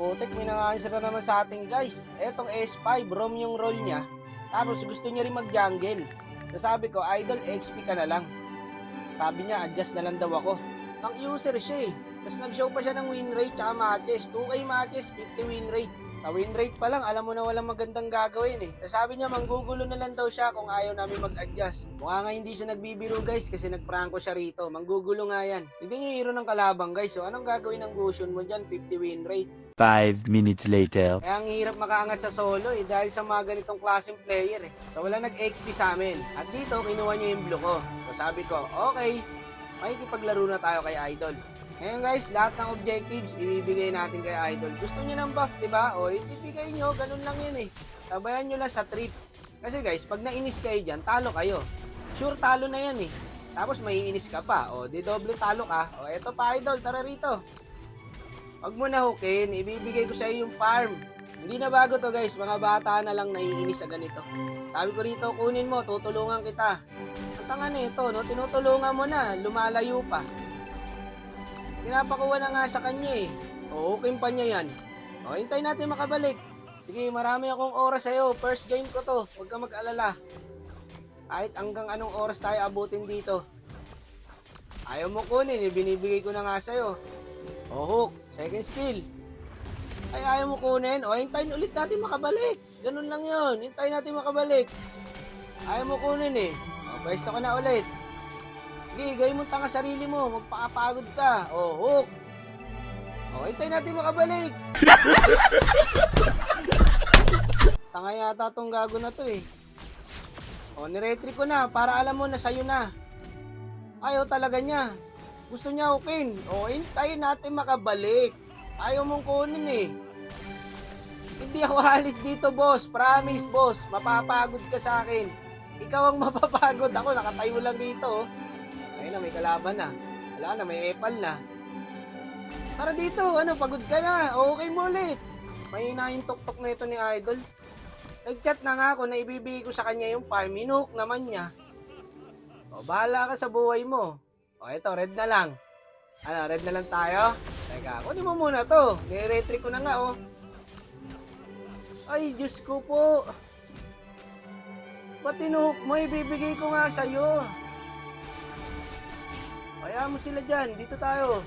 Putik, may nang-answer na naman sa atin guys. Etong S5, Rom yung role niya. Tapos gusto niya rin mag-jungle. So sabi ko, idol, XP ka na lang. Sabi niya, adjust na lang daw ako. Pang user siya eh. Tapos nag-show pa siya ng win rate tsaka matches. 2K matches, 50 win rate. Sa win rate pa lang, alam mo na walang magandang gagawin eh. Tapos sabi niya, manggugulo na lang daw siya kung ayaw namin mag-adjust. Mukha nga hindi siya nagbibiro guys kasi nagpranko siya rito. Manggugulo nga yan. Hindi niyo hero ng kalabang guys. So anong gagawin ng Gusion mo dyan? 50 win rate. 5 minutes later. Kaya ang hirap makaangat sa solo eh dahil sa mga ganitong klaseng player eh. So wala nag-XP sa amin. At dito, kinuha niya yung blue ko. So sabi ko, okay, makikipaglaro na tayo kay Idol. Ngayon guys, lahat ng objectives ibibigay natin kay Idol. Gusto niya ng buff, diba? O, ibigay nyo, ganun lang yun eh. Sabayan nyo lang sa trip. Kasi guys, pag nainis kayo dyan, talo kayo. Sure, talo na yan eh. Tapos maiinis ka pa. O, di doble talo ka. O, eto pa Idol, tara rito. Huwag mo na hukin, ibibigay ko sa iyo yung farm. Hindi na bago to guys, mga bata na lang naiinis sa ganito. Sabi ko rito, kunin mo, tutulungan kita. Ang tanga na ito, no? Tinutulungan mo na, lumalayo pa. Pinapakuha na nga sa kanya eh. O, hukin pa niya yan. O, hintayin natin makabalik. Sige, marami akong oras sa'yo. First game ko to, huwag ka mag-alala. Kahit hanggang anong oras tayo abutin dito. Ayaw mo kunin, binibigay ko na nga sa'yo. O, hook. Second skill. Ay, ayaw mo kunin. O, hintayin ulit natin makabalik. Ganun lang yun. Hintayin natin makabalik. Ayaw mo kunin eh. O, pwesto ka na ulit. Sige, gawin mo tanga sarili mo. Magpakapagod ka. O, hook. O, hintayin natin makabalik. Tanga yata tong gago na to eh. O, niretry ko na para alam mo na sa'yo na. Ayaw talaga niya. Gusto niya hukin. O, hintayin natin makabalik. Ayaw mong kunin eh. Hindi ako alis dito, boss. Promise, boss. Mapapagod ka sa akin. Ikaw ang mapapagod. Ako, nakatayo lang dito. Ayun na, may kalaban na. Wala na, may epal na. Tara dito, ano, pagod ka na. Okay mo ulit. May yung tok-tok na ito ni Idol. Nag-chat na nga ako na ibibigay ko sa kanya yung farm. Minuhok naman niya. O, bahala ka sa buhay mo. O, ito, red na lang. Ano, red na lang tayo? Teka, kunin mo muna to. Nire-retry ko na nga, oh. Ay, Diyos ko po. Ba't tinuhok mo? Ibibigay ko nga sa'yo. Kaya mo sila dyan. Dito tayo.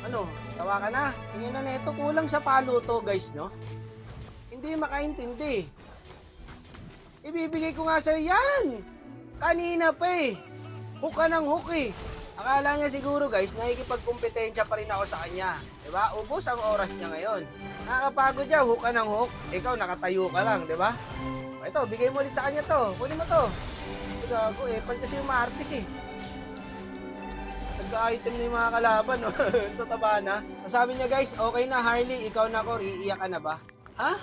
Ano, tawa ka na? Tingnan na neto. Kulang sa palo to, guys, no? Hindi makaintindi. Ibibigay ko nga sa'yo yan. Kanina pa eh. Hook ka ng hook eh. Akala niya siguro guys, nakikipagkumpetensya pa rin ako sa kanya. Diba? Ubos ang oras niya ngayon. Nakakapagod niya, hook ka ng hook. Ikaw, nakatayo ka lang, diba? Ito, bigay mo ulit sa kanya to. Kunin mo to. Ito, gago eh. Pan kasi yung martis eh. Nagka-item na yung mga kalaban, no? Tataba na. Sabi niya guys, okay na Harley, ikaw na ako, iiyak ka na ba? Ha?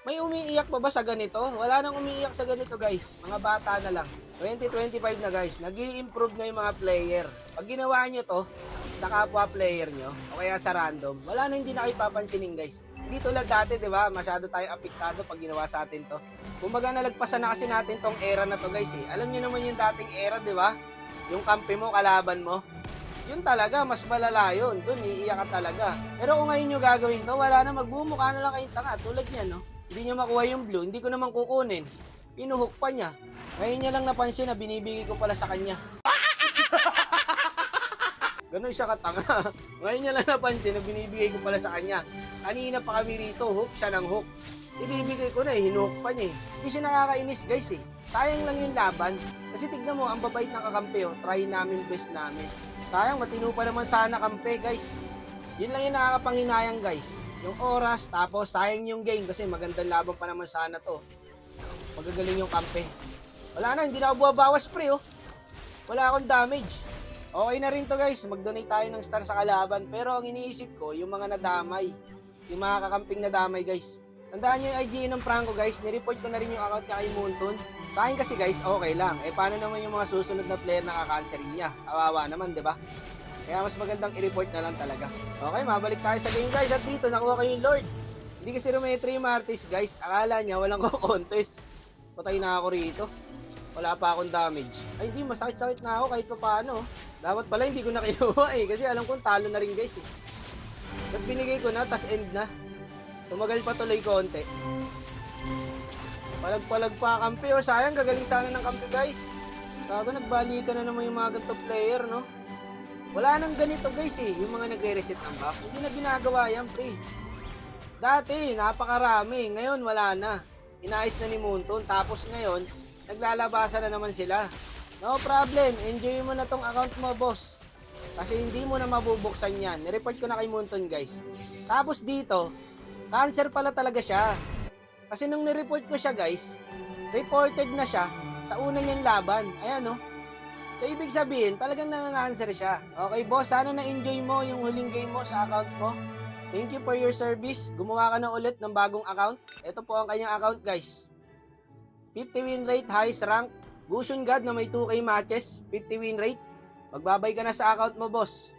May umiiyak pa ba sa ganito? Wala nang umiiyak sa ganito guys. Mga bata na lang. 2025 na guys. Nag-i-improve na yung mga player. Pag ginawa nyo to, sa kapwa player nyo, o kaya sa random, wala na hindi na kayo papansinin guys. Hindi tulad dati, di ba? Masyado tayo apektado pag ginawa sa atin to. Kumbaga nalagpasan na kasi natin tong era na to guys eh. Alam nyo naman yung dating era, di ba? Yung kampi mo, kalaban mo. Yun talaga, mas malala yun. Doon, iiyak ka talaga. Pero kung ngayon nyo gagawin to, wala na, magbumukha na lang kayong tanga. Tulad niya, no? Hindi niya makuha yung blue, hindi ko naman kukunin. Pinuhook pa niya. Ngayon niya lang napansin na binibigay ko pala sa kanya. Ganun siya katanga. Ngayon niya lang napansin na binibigay ko pala sa kanya. Kanina pa kami rito, hook siya ng hook. Ibibigay ko na eh, hinuhook pa niya eh. Hindi siya nakakainis guys eh. Sayang lang yung laban. Kasi tignan mo, ang babait ng kakampi oh. Try namin, best namin. Sayang, matino pa naman sana kampi guys. Yun lang yung nakakapanghinayang guys. Yung oras, tapos sayang yung game kasi magandang laban pa naman sana to. Magagaling yung kampe. Wala na, hindi na ako buwabawas pre oh. Wala akong damage. Okay na rin to guys, mag-donate tayo ng star sa kalaban. Pero ang iniisip ko, yung mga nadamay. Yung mga kakamping nadamay guys. Tandaan nyo yung IG ng Franco guys, nireport ko na rin yung account niya kay Moonton. Sa akin kasi guys, okay lang. Eh paano naman yung mga susunod na player na kakanserin niya? Kawawa naman, di ba? Kaya mas magandang i-report na lang talaga. Okay, mabalik tayo sa game guys. At dito, nakuha ko yung Lord. Hindi kasi rumetry yung Martis guys. Akala niya walang contest. Patay na ako rito. Wala pa akong damage. Ay hindi, masakit-sakit na ako kahit pa paano. Dapat pala hindi ko na kinuha eh. Kasi alam kong talo na rin guys eh. Ba't binigay ko na, tas end na? Tumagal pa tuloy konti. Palag-palag pa kampi, oh. Sayang, gagaling sana ng kampi, guys. Bago nagbalikan na naman yung mga ganito player, no? Wala nang ganito, guys, eh. Yung mga nagre-reset ng buff. Hindi na ginagawa yan, pre. Dati, napakarami. Ngayon, wala na. Inayos na ni Moonton. Tapos ngayon, naglalabasan na naman sila. No problem. Enjoy mo na tong account mo, boss. Kasi hindi mo na mabubuksan yan. Nireport ko na kay Moonton, guys. Tapos dito, cancer pala talaga siya. Kasi nung nireport ko siya, guys, reported na siya sa una niyang laban. Ayan, no? So, ibig sabihin, talagang nanganganser siya. Okay, boss, sana na-enjoy mo yung huling game mo sa account mo. Thank you for your service. Gumawa ka na ulit ng bagong account. Ito po ang kanyang account, guys. 50 win rate, highest rank. Gusion God na may 2K matches, 50 win rate. Magbabay ka na sa account mo, boss.